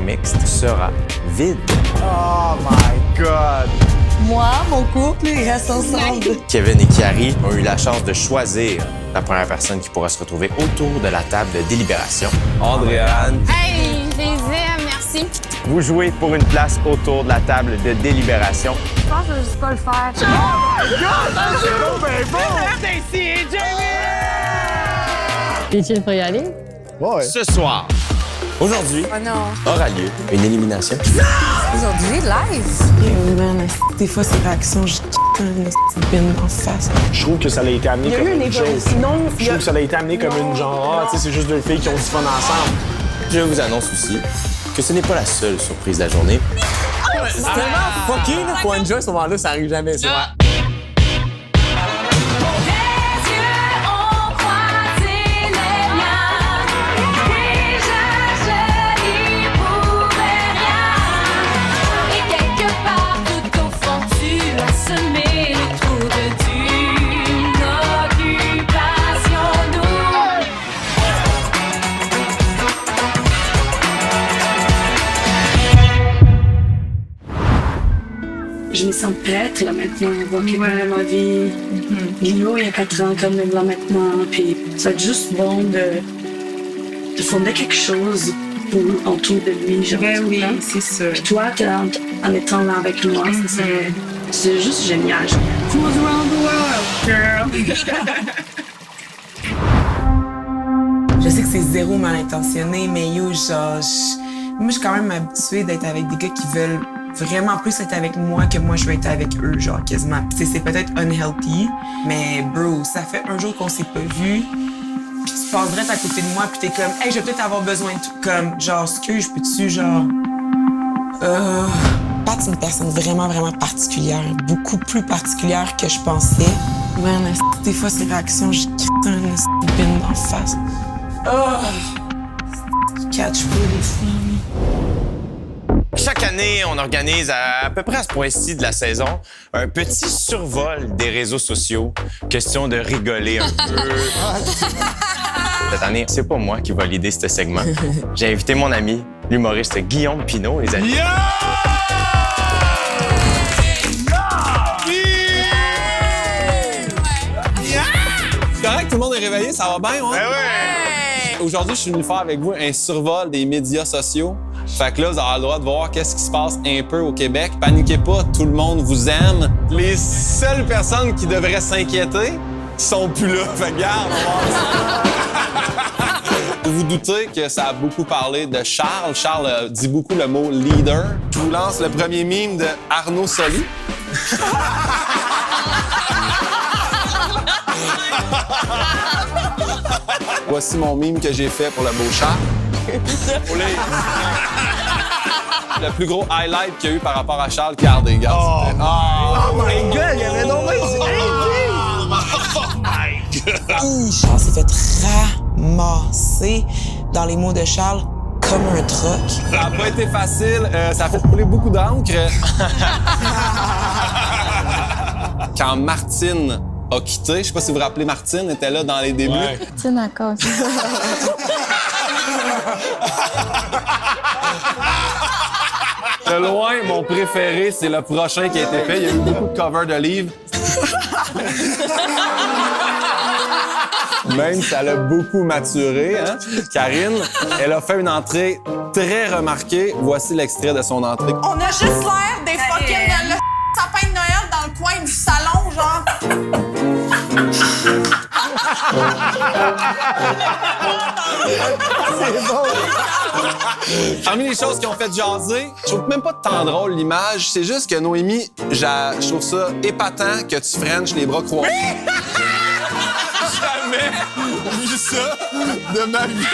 mixte sera vide. Oh my God! Moi, mon couple, ils restent ensemble. Kevin et Kiari ont eu la chance de choisir la première personne qui pourra se retrouver autour de la table de délibération. Andréane, Hey, je les aime, merci. vous jouez pour une place autour de la table de délibération. Je pense que je vais juste pas le faire. Es-tu prêt à y aller? Ouais. Ce soir, aujourd'hui, Oh non. aura lieu une élimination. Aujourd'hui, live. Man, des fois, ces réactions, je une bin en face. Je trouve que ça a été amené comme une chose. Je trouve que ça a été amené comme une genre, ah, tu sais, c'est juste deux filles qui ont du fun ensemble. Je vous annonce aussi que ce n'est pas la seule surprise de la journée. C'est tellement fucking pour enjoy ce moment-là, ça arrive jamais, ça. Je me sens prête là maintenant à voir quelqu'un dans ma vie. Lilo, il y a 4 ans, comme là maintenant. Puis ça va être juste bon de fonder quelque chose autour de lui. Genre, Ben oui, hein? c'est sûr. Puis toi, en étant là avec moi, c'est juste génial. Who's around the world, girl? Je sais que c'est zéro mal intentionné, mais yo, genre, moi, je suis quand même habituée d'être avec des gars qui veulent vraiment plus être avec moi que moi, je veux être avec eux, genre, quasiment. Puis c'est peut-être unhealthy, mais bro, ça fait un jour qu'on s'est pas vu, puis tu passes direct à côté de moi, puis t'es comme, hey, je vais peut-être avoir besoin de tout, comme, genre, excuse, peux-tu, genre. Pat, c'est une personne vraiment, vraiment particulière, beaucoup plus particulière que je pensais. Man, des fois, ces réactions, je une bin d'en face. Catch pas les filles. Chaque année, on organise à peu près à ce point-ci de la saison un petit survol des réseaux sociaux. Question de rigoler un peu. Cette année, c'est pas moi qui va l'idée ce segment. J'ai invité mon ami, l'humoriste Guillaume Pinault, les amis. C'est correct, tout le monde est réveillé, ça va bien, ouais? Ben ouais! Aujourd'hui, je suis venu faire avec vous un survol des médias sociaux. Fait que là, vous avez le droit de voir qu'est-ce qui se passe un peu au Québec. Paniquez pas, tout le monde vous aime. Les seules personnes qui devraient s'inquiéter sont plus là. Fait que regarde, on va voir ça. Vous vous doutez que ça a beaucoup parlé de Charles. Charles dit beaucoup le mot « leader ». Je vous lance le premier mime de Arnaud Soli. Voici mon mime que j'ai fait pour le beau Charles. Pour les- Le plus gros highlight qu'il y a eu par rapport à Charles qui a des gars. Oh my God, il y avait donc Charles s'est fait ramasser, dans les mots de Charles, comme un troc. Ça n'a pas été facile. Ça a fait couler beaucoup d'encre. Quand Martine a quitté, je sais pas si vous vous rappelez, Martine était là dans les débuts. Ouais. C'est d'accord. De loin, mon préféré, c'est le prochain qui a été fait. Il y a eu beaucoup de covers de livres. Même si elle a beaucoup maturé, hein? Karine, elle a fait une entrée très remarquée. Voici l'extrait de son entrée. On a juste l'air des fucking le sapin de Noël dans le coin du salon, genre. Parmi les choses qui ont fait jaser, je trouve même pas tant drôle l'image. C'est juste que Noémie, je trouve ça épatant que tu frenches les bras croisés. Jamais vu ça de ma vie.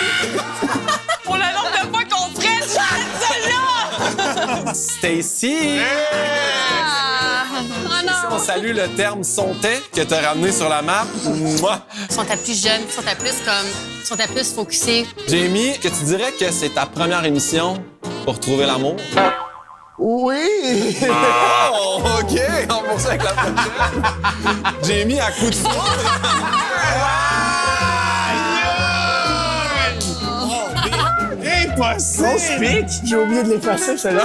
Pour le nombre de fois qu'on prenne, celle-là! Stacy! Oh Ici, on salue le terme sontais que t'as ramené sur la map. Moi. Sont à plus jeunes, sont à plus focusés. Jamie, que tu dirais que c'est ta première émission pour trouver l'amour? Oui! Oh, OK! On poursuit avec la prochaine. Jamie, à coup de foudre. Possible! J'ai oublié de l'effacer, celle-là.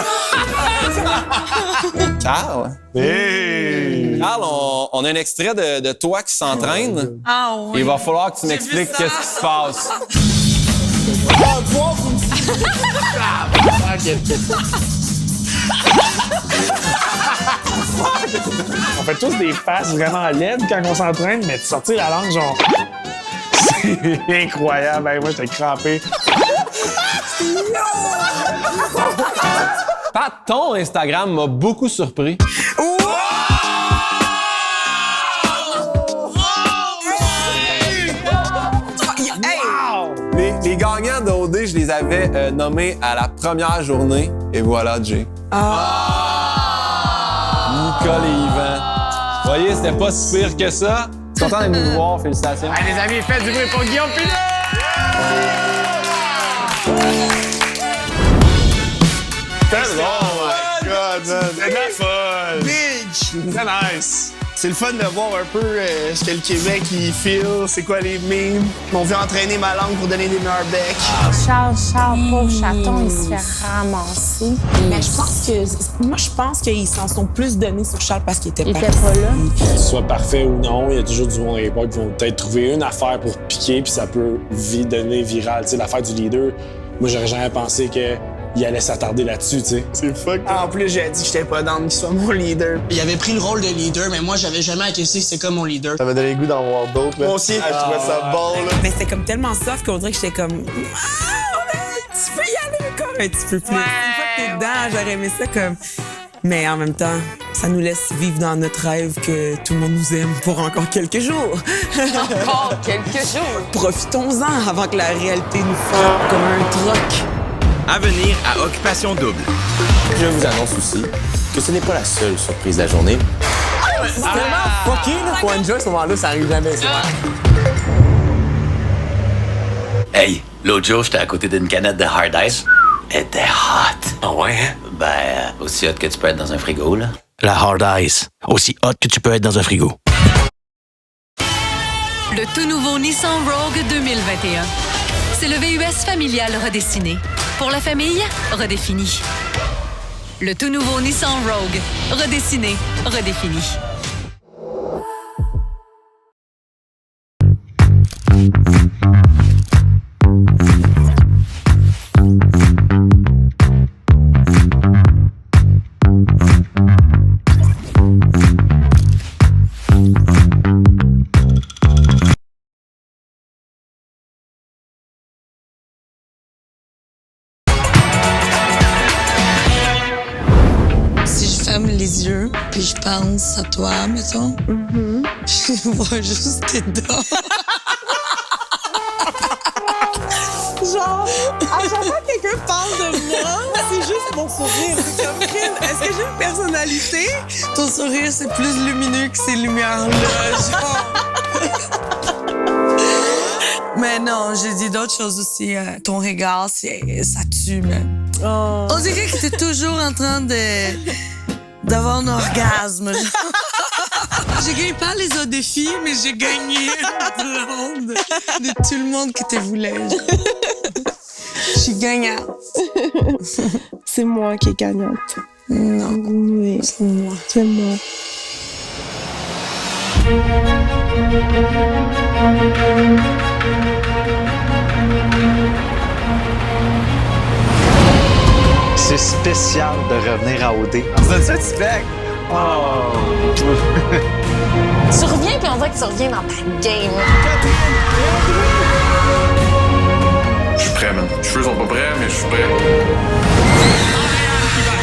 Charles? Hey! Charles, on a un extrait de toi qui s'entraîne. Ah oui. Il va falloir que tu m'expliques qu'est-ce qui se passe. On fait tous des faces vraiment laides quand on s'entraîne, mais de sortir la langue, genre... C'est incroyable. Hey, moi, j'étais crampé. Pat, ton Instagram m'a beaucoup surpris. Les gagnants d'OD, je les avais nommés à la première journée. Et voilà, Jay. Nicole et Yvan. Vous voyez, c'était pas si pire que ça. Je suis content de nous voir. Félicitations. Hey, les amis, faites du bruit pour Guillaume Pinot! Oh my God, man! C'est de la fun! Bitch! C'est nice! C'est le fun de voir un peu ce que le Québec il file, c'est quoi les memes. On vient entraîner ma langue pour donner des meilleurs becs. Charles, pauvre chaton, il se fait ramasser. Mais je pense qu'ils s'en sont plus donnés sur Charles parce qu'il était Il pas était pas là. Que ce soit parfait ou non, il y a toujours du monde à l'époque qui vont peut-être trouver une affaire pour piquer, puis ça peut donner viral. Tu sais, l'affaire du leader, moi, j'aurais jamais pensé qu'il allait s'attarder là-dessus, tu sais. C'est fuck. En plus, j'ai dit que j'étais pas down qu'il soit mon leader. Il avait pris le rôle de leader, mais moi, j'avais jamais acquiescé que c'était comme mon leader. Ça m'a donné le goût d'en voir d'autres. Moi aussi. Je trouvais ça bon, là. Mais c'était comme tellement soft qu'on dirait que j'étais comme... tu peux y aller encore un petit peu plus. Une fois que t'es dedans, j'aurais aimé ça comme... Mais en même temps, ça nous laisse vivre dans notre rêve que tout le monde nous aime pour encore quelques jours. Encore quelques jours. Profitons-en avant que la réalité nous frappe comme un troc. À venir à Occupation Double. Je vous annonce aussi que ce n'est pas la seule surprise de la journée. C'est tellement fucké, là, pour Enjoy, ce moment-là, ça arrive jamais, c'est vrai. Hey, l'autre jour, j'étais à côté d'une canette de Hard Ice. Elle était hot. Ah ouais, hein? Ben, aussi hot que tu peux être dans un frigo, là. La Hard Ice, aussi hot que tu peux être dans un frigo. Le tout nouveau Nissan Rogue 2021. C'est le VUS familial redessiné. Pour la famille, redéfini. Le tout nouveau Nissan Rogue. Redessiné, redéfini. Les yeux, puis je pense à toi, mettons. Je vois juste tes dents. Genre, à chaque fois que quelqu'un parle de moi, c'est juste mon sourire. C'est comme, est-ce que j'ai une personnalité? Ton sourire, c'est plus lumineux que ces lumières-là, genre. Mais non, j'ai dit d'autres choses aussi. Ton regard, ça tue, même. Oh. On dirait que t'es toujours en train d'avoir un orgasme. J'ai gagné pas les autres défis, mais j'ai gagné une blonde de tout le monde que tu voulais. Je suis gagnante. C'est moi qui est gagnante. Non. Oui, c'est moi. C'est moi. C'est spécial de revenir à OD. C'est ça, tu fais? Oh! Tu reviens, puis on dirait que tu reviens dans ta game. Je suis prêt, man. Les cheveux sont pas prêts, mais je suis prêt.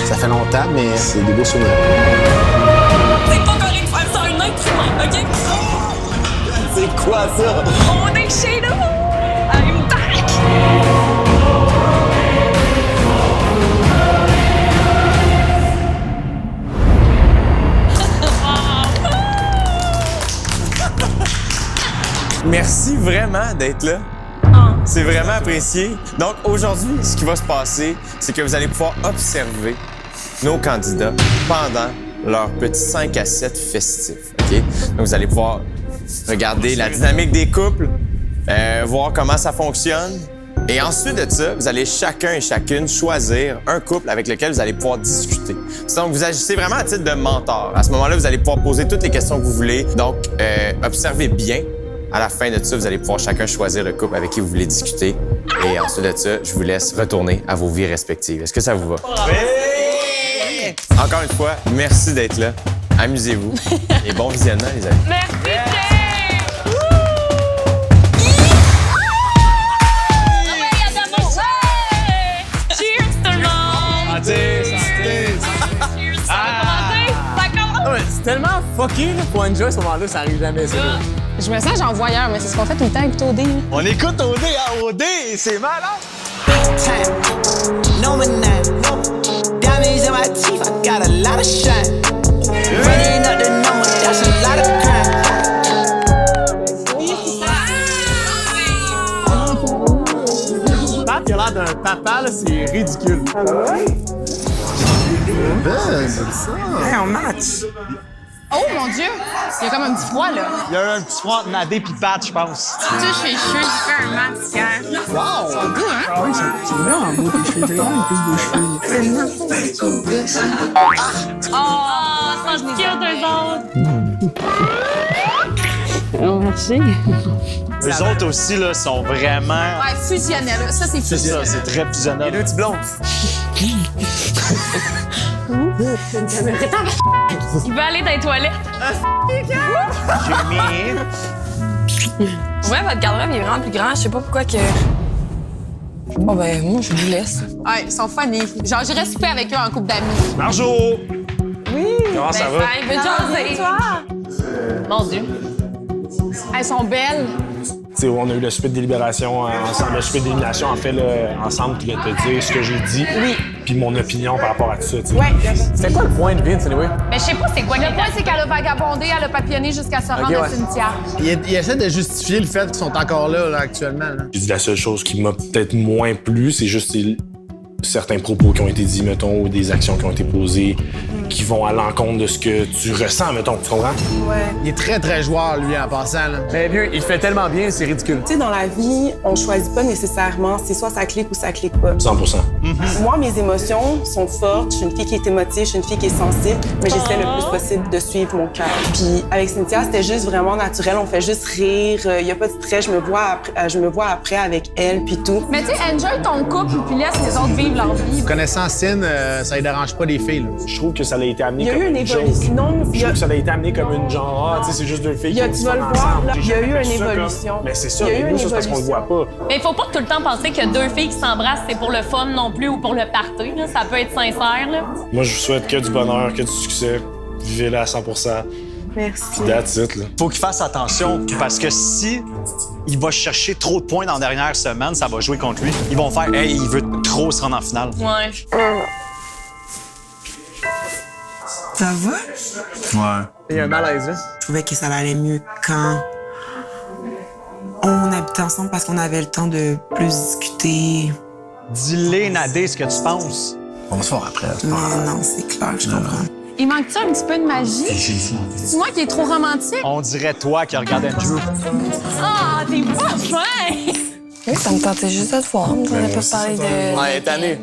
Ça fait longtemps, mais c'est des beaux souvenirs. C'est pas correct de faire ça à un être humain, OK? C'est quoi ça? On est chez nous! I'm back! Merci vraiment d'être là. C'est vraiment apprécié. Donc aujourd'hui, ce qui va se passer, c'est que vous allez pouvoir observer nos candidats pendant leur petit 5 à 7 festif. OK? Donc vous allez pouvoir regarder la dynamique des couples, voir comment ça fonctionne. Et ensuite de ça, vous allez chacun et chacune choisir un couple avec lequel vous allez pouvoir discuter. Donc, vous agissez vraiment à titre de mentor. À ce moment-là, vous allez pouvoir poser toutes les questions que vous voulez. Donc, observez bien. À la fin de ça, vous allez pouvoir chacun choisir le couple avec qui vous voulez discuter. Et ensuite de ça, je vous laisse retourner à vos vies respectives. Est-ce que ça vous va? Oui! Encore une fois, merci d'être là. Amusez-vous. Et bon visionnement, les amis. Merci, C'est tellement fucké là, pour enjoy ce moment-là, ça arrive jamais ça. Je me sens genre voyeur, mais c'est ce qu'on fait tout le temps avec OD. On écoute OD à OD, c'est malade! No man diamonds in my teeth, I got a lot of shine. Running up the number, that's a lot of crime. Pat, il a l'air d'un papa, là, c'est ridicule. C'est ça. Hey, on match. Oh mon Dieu! Il y a comme un petit froid, là. Il y a un petit froid entre Nadé et Pat, je pense. Tu touches les cheveux, tu fais un match hier. Wow! C'est beau, hein? Oui, c'est vraiment beau, tes cheveux. T'as vraiment plus de cheveux. Oh, ça se cute, eux autres. Oh, merci. Eux autres aussi, là, sont vraiment... Ouais, fusionnel. Ça, c'est C'est ça, fusionnel. c'est très fusionnel. Les deux petits blonds. Il veut aller dans les toilettes. Ouais, votre garde-robe est vraiment plus grand. Je sais pas pourquoi que. Bon, ben, moi, je vous laisse. Ouais, ils sont funny. Genre, j'irais souper avec eux en couple d'amis. Marjo! Oui! Comment ça va? Il veut jaser. Toi? Mon Dieu. Elles sont belles. T'sais, on a eu le souper de délibération ensemble, le souper d'élimination, en fait, là, ensemble, qui va te dire ce que j'ai dit, puis mon opinion par rapport à tout ça. T'sais. Ouais. C'était quoi le point de Vince, anyway? Mais je sais pas c'est quoi Le point, c'est qu'elle a vagabondé, elle a papillonné jusqu'à se rendre à ouais. Cynthia. Il essaie de justifier le fait qu'ils sont encore là actuellement. Là. J'ai dit la seule chose qui m'a peut-être moins plu, c'est juste certains propos qui ont été dits, mettons, ou des actions qui ont été posées, qui vont à l'encontre de ce que tu ressens, mettons, tu comprends? Ouais. Il est très, très joueur, lui, en passant. Là. Mais vieux, il fait tellement bien, c'est ridicule. Tu sais, dans la vie, on choisit pas nécessairement, c'est soit ça clique ou ça clique pas. 100%. Moi, mes émotions sont fortes. Je suis une fille qui est émotive, je suis une fille qui est sensible, mais j'essaie le plus possible de suivre mon cœur. Puis avec Cynthia, c'était juste vraiment naturel. On fait juste rire. Il y a pas de stress. Je me vois après avec elle, puis tout. Mais tu sais, enjoy ton couple puis laisse les autres vivre leur vie. Connaissant Sin, ça ne dérange pas les filles. Là. Je trouve que ça a été amené Il y a comme eu une une joke. évolution. Non, Je trouve que ça a été amené comme une genre, tu sais, c'est juste deux filles qui tu vas le voir, là, il y a eu une évolution. Mais c'est ça, Il y a eu mais nous, une ça, c'est parce qu'on le voit pas. Mais il faut pas tout le temps penser que deux filles qui s'embrassent, c'est pour le fun non plus ou pour le party. Là. Ça peut être sincère. Là. Moi, je vous souhaite que du bonheur, que du succès. Vivez-le à 100%. Merci. Puis that's it, là. Faut qu'il fasse attention, parce que si il va chercher trop de points dans la dernière semaine, ça va jouer contre lui. Ils vont faire « Hey, il veut trop se rendre en finale. » Ouais. Ça va? Ouais. Il y a un malaise, là. Je trouvais que ça allait mieux quand on habitait ensemble parce qu'on avait le temps de plus discuter. Dis-les, Nadé, ce que tu penses. On va se voir après. Mais non, c'est clair, je comprends. Il manque-tu un petit peu de magie? C'est moi qui est trop romantique? On dirait toi qui regarde Andrew. Ah, t'es pas fin! Oui, ça me tentait juste de te voir. On n'avait pas parlé de. Ouais, t'es année.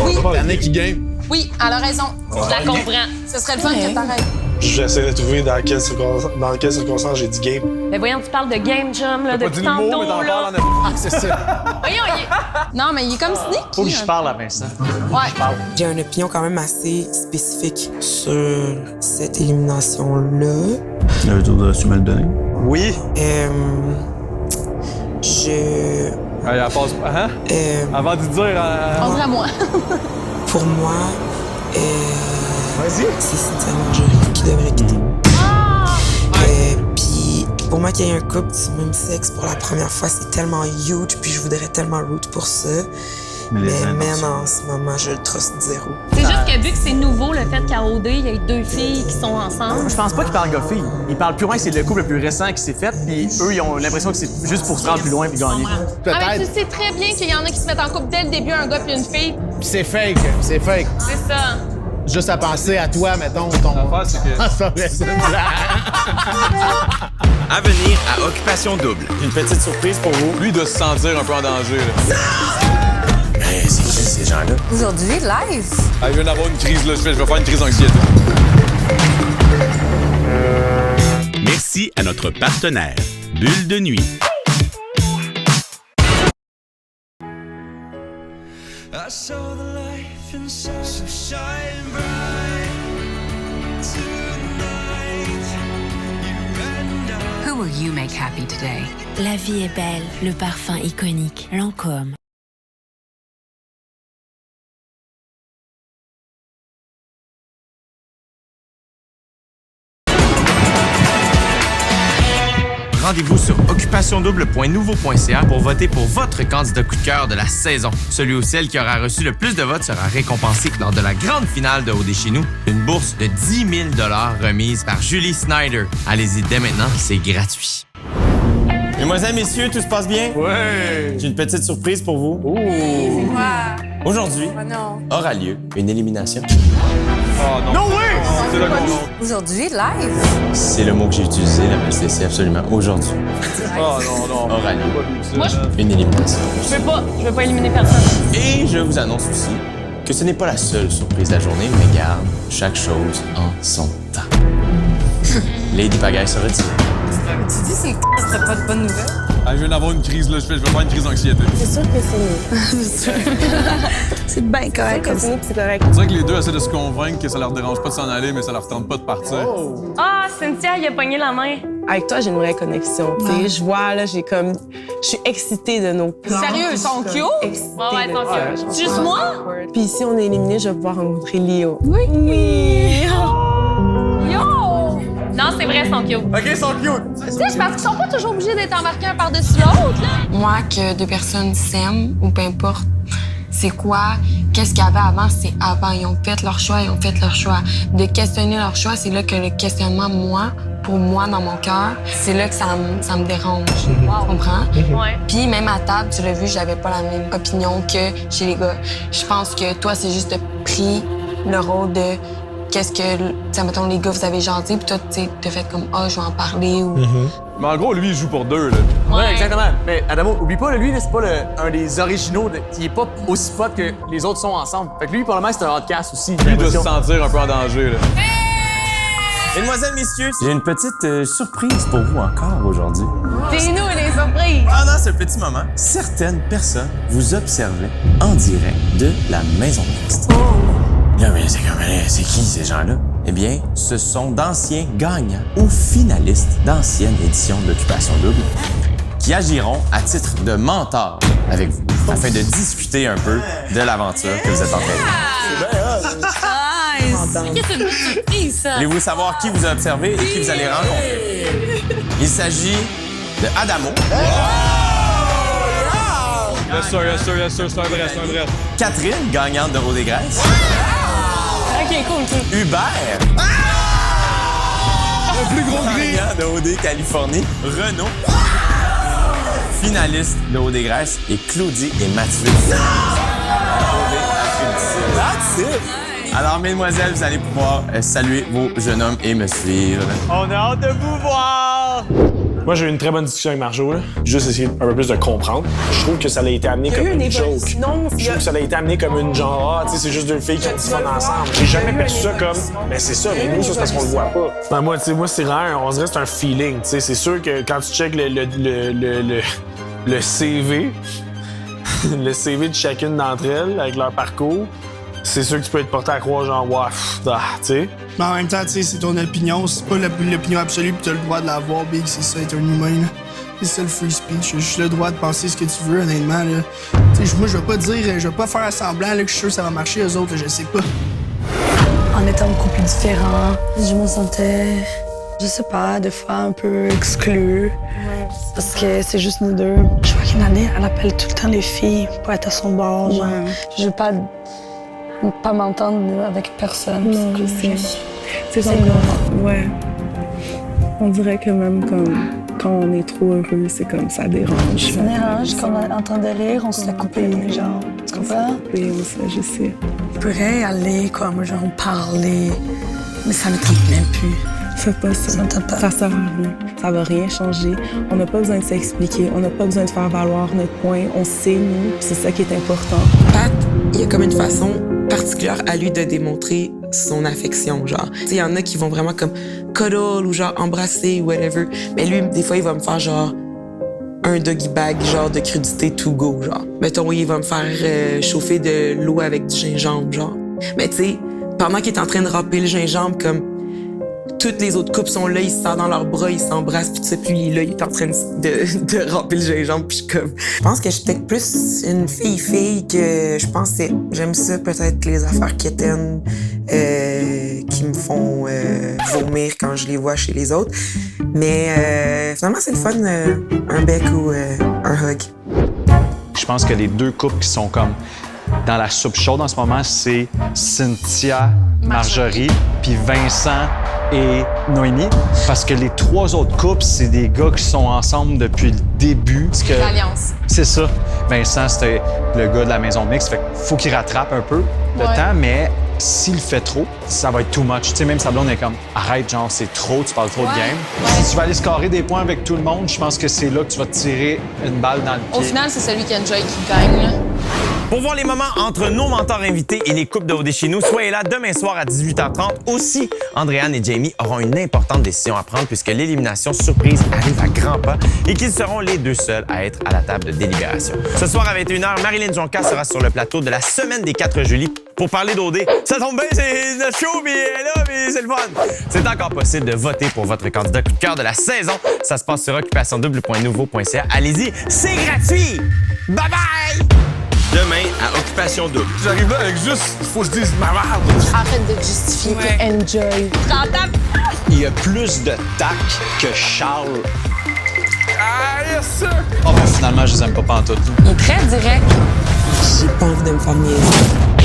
Oui. L'année qui gagne. Oui, elle a raison. Je la comprends. Ce serait le fun que t'arrêtes. J'essaie de trouver dans quelles circonstances j'ai dit game. Mais voyons, tu parles de game jam là, Pas depuis dit le mot, tantôt. mais t'en Là. parles en Ah, c'est ça. Voyons, il est... Non, mais il est comme sneaky. Faut que je parle à Vincent. Ouais. J'ai une opinion quand même assez spécifique sur cette élimination-là. Tu me le donner? Oui. Je... Elle passe pas, hein? Avant de dire... On dirait moi. Pour moi, Vas-y. c'est Cynthia Marjorie qui devrait quitter. Puis pour moi qu'il y ait un couple du même sexe pour la première fois, c'est tellement huge, puis je voudrais tellement root pour ça. Mais même en ce moment, je le trust zéro. C'est juste que vu que c'est nouveau, le fait qu'à OD, il y ait deux filles qui sont ensemble. Je pense pas qu'ils parlent gars-filles. Ils parlent plus loin que c'est le couple le plus récent qui s'est fait, puis eux, ils ont l'impression que c'est juste pour se rendre plus loin puis gagner. Ah, mais tu sais très bien qu'il y en a qui se mettent en couple dès le début, un gars puis une fille. Puis c'est fake. C'est fake. C'est ça. Juste à penser à toi, mettons, ton... L'affaire, c'est que... Ah, c'est pas vrai, c'est une blague. À venir à Occupation Double. Une petite surprise pour vous. Lui, il doit se sentir un peu en danger. Là. Mais c'est qui ces gens-là? Aujourd'hui, live. Ah, je viens d'avoir une crise, là. Je vais faire une crise d'anxiété. Merci à notre partenaire, Bulle de nuit. I saw the life inside, so shine bright tonight. You and I. Who will you make happy today? La vie est belle, le parfum iconique, Lancôme. Rendez-vous sur occupationdouble.nouveau.ca pour voter pour votre candidat coup de cœur de la saison. Celui ou celle qui aura reçu le plus de votes sera récompensé lors de la grande finale de OD chez nous. Une bourse de 10 000 $ remise par Julie Snyder. Allez-y dès maintenant, c'est gratuit. Mesdemoiselles, messieurs, tout se passe bien? Ouais! J'ai une petite surprise pour vous. C'est quoi? Aujourd'hui, non. aura lieu une élimination. Oh non! No way! C'est là qu'on joue. Aujourd'hui, live. C'est le mot que j'ai utilisé, c'est absolument aujourd'hui. Oh non, non. Aura lieu Moi, une élimination. je veux pas éliminer personne. Et je vous annonce aussi que ce n'est pas la seule surprise de la journée, mais garde chaque chose en son temps. Lady Pagaille se retire. Tu dis c'est pas de bonne nouvelle? Ah, je viens d'avoir une crise, là. Je vais faire une crise d'anxiété. C'est sûr que c'est mieux. C'est bien correct comme ça. C'est correct. On dirait que les deux essaient de se convaincre que ça leur dérange pas de s'en aller, mais ça leur tente pas de partir. Ah, Cynthia, il a pogné la main. Avec toi, j'ai une vraie connexion. Tu sais, je vois, là, je suis excitée de nos plans. Sérieux, ils sont cute? Ouais, ils sont cute. Juste moi? Puis si on est éliminé, je vais pouvoir rencontrer Léo. Oui! Yo! Non, c'est vrai, ils sont cute. OK, ils sont cute. Tu sais, c'est parce qu'ils sont pas toujours obligés d'être embarqués un par-dessus l'autre, là. Moi, que deux personnes s'aiment, ou peu importe, c'est quoi, qu'est-ce qu'il y avait avant, c'est avant. Ils ont fait leur choix, ils ont fait leur choix. De questionner leur choix, c'est là que le questionnement, pour moi, dans mon cœur, c'est là que ça me dérange. Tu comprends? Ouais. Puis même à table, tu l'as vu, j'avais pas la même opinion que chez les gars. Je pense que toi, c'est juste de pris le rôle de qu'est-ce que, tu sais, mettons, les gars, vous avez gentil, puis toi, tu sais, t'as fait comme, ah, je vais en parler, ou... Mais en gros, lui, il joue pour deux, là. Ouais, exactement. Mais Adamo, oublie pas, lui, là, c'est pas un des originaux. Il est pas aussi pote que les autres sont ensemble. Fait que lui, pour le moment, c'est un podcast aussi. Lui, il doit se sentir un peu en danger, là. Mesdemoiselles, messieurs, j'ai une petite surprise pour vous encore aujourd'hui. Dis-nous les surprises! Pendant ce petit moment, certaines personnes vous observaient en direct de la Maison Mixte. Là, mais c'est qui ces gens-là? Eh bien, ce sont d'anciens gagnants ou finalistes d'anciennes éditions de l'Occupation Double qui agiront à titre de mentors avec vous afin de discuter un peu de l'aventure que vous êtes en train de vivre. Qu'est-ce que c'est une surprise, ça? Voulez-vous savoir qui vous a observé et qui vous allez rencontrer? Il s'agit de Adamo. Yes, sir, c'est un vrai. Catherine, gagnante de OD Grèce. OK, cool. Hubert. Le plus gros gris. Gagnant de OD Californie. Renaud. Finaliste de OD Grèce. Et Claudie et Mathieu. That's it. Alors, mesdemoiselles, vous allez pouvoir saluer vos jeunes hommes et me suivre. On a hâte de vous voir! Moi, j'ai eu une très bonne discussion avec Marjo, là. Juste essayer un peu plus de comprendre. Je trouve que ça a été amené comme une joke. Je trouve que ça a été amené comme une genre, tu sais, c'est juste deux filles qui ont du fun ensemble. J'ai jamais perçu ça comme, ben c'est ça, mais nous, ça, c'est parce qu'on le voit pas. Ben, moi, tu sais, c'est rare, on dirait que c'est un feeling, tu sais. C'est sûr que quand tu checkes le CV, le CV de chacune d'entre elles, avec leur parcours, c'est sûr que tu peux être porté à croire, genre, wow, tu sais. Mais en même temps, tu sais, c'est ton opinion, c'est pas l'opinion absolue, puis t'as le droit de l'avoir, Big, c'est ça, être un humain, là. C'est ça le free speech, j'ai juste le droit de penser ce que tu veux, honnêtement, là. Tu sais, moi, je vais pas dire, je vais pas faire semblant, là, que je suis sûr que ça va marcher, eux autres, là, je sais pas. En étant de couples différents, je me sentais, je sais pas, des fois un peu exclue. Parce que c'est juste nous deux. Je vois qu'une année, elle appelle tout le temps les filles pour être à son bord. Genre. Je veux pas m'entendre avec personne. Non, je sais. C'est comme, ouais. On dirait que même comme quand on est trop heureux, c'est comme ça dérange. Ça dérange, quand on entend des rires, on se fait couper, genre. Tu comprends? Oui, je sais. On pourrait aller, comme, genre, parler, mais ça ne tente même plus. Ça passe. Ça ne tente pas. Ça sert à rien. ça va rien changer. On n'a pas besoin de s'expliquer, on n'a pas besoin de faire valoir notre point. On sait, nous, puis c'est ça qui est important. Pat, il y a comme une façon particulière à lui de démontrer son affection, genre. Tu sais, il y en a qui vont vraiment comme cuddle ou genre embrasser ou whatever. Mais lui, des fois, il va me faire genre un doggy bag, genre de crudité to go, genre. Mettons, il va me faire chauffer de l'eau avec du gingembre, genre. Mais tu sais, pendant qu'il est en train de râper le gingembre, comme toutes les autres couples sont là, ils se serrent dans leurs bras, ils s'embrassent, puis tout ça, puis lui, là, il est en train de râper le gingembre, puis je pense que je suis peut-être plus une fille que je pense que j'aime ça, peut-être les affaires quétaines qui me font vomir quand je les vois chez les autres. Mais finalement, c'est le fun, un bec ou un hug. Je pense que les deux couples qui sont comme dans la soupe chaude en ce moment, c'est Cynthia, Marjorie, puis Vincent et Noémie. Parce que les trois autres couples, c'est des gars qui sont ensemble depuis le début. L'alliance. C'est ça. Vincent, c'était le gars de la maison mixte. Fait qu'il faut qu'il rattrape un peu le temps, mais s'il le fait trop, ça va être too much. Tu sais, même sa blonde est comme « Arrête, genre, c'est trop, tu parles trop de game. » Si tu vas aller scorer des points avec tout le monde, je pense que c'est là que tu vas te tirer une balle dans le pied. Au final, c'est celui qui enjoy qui gagne, là. Pour voir les moments entre nos mentors invités et les couples de OD chez nous, soyez là demain soir à 18h30. Aussi, Andréane et Jamie auront une importante décision à prendre puisque l'élimination surprise arrive à grands pas et qu'ils seront les deux seuls à être à la table de délibération. Ce soir à 21h, Marilyn Jonca sera sur le plateau de la semaine des 4 juillet pour parler d'OD. Ça tombe bien, c'est notre show, mais là, mais c'est le fun. C'est encore possible de voter pour votre candidat coup de cœur de la saison. Ça se passe sur occupationdouble.nouveau.ca. Allez-y, c'est gratuit! Bye bye! Demain, à Occupation Double. J'arrive là avec juste, faut que je dise ma merde. Arrête de justifier que enjoy. Il y a plus de tac que Charles. Ah, yes, sir! Oh, ben finalement, je les aime pas pantoute. Il est très direct. J'ai pas envie de me faire niaiser.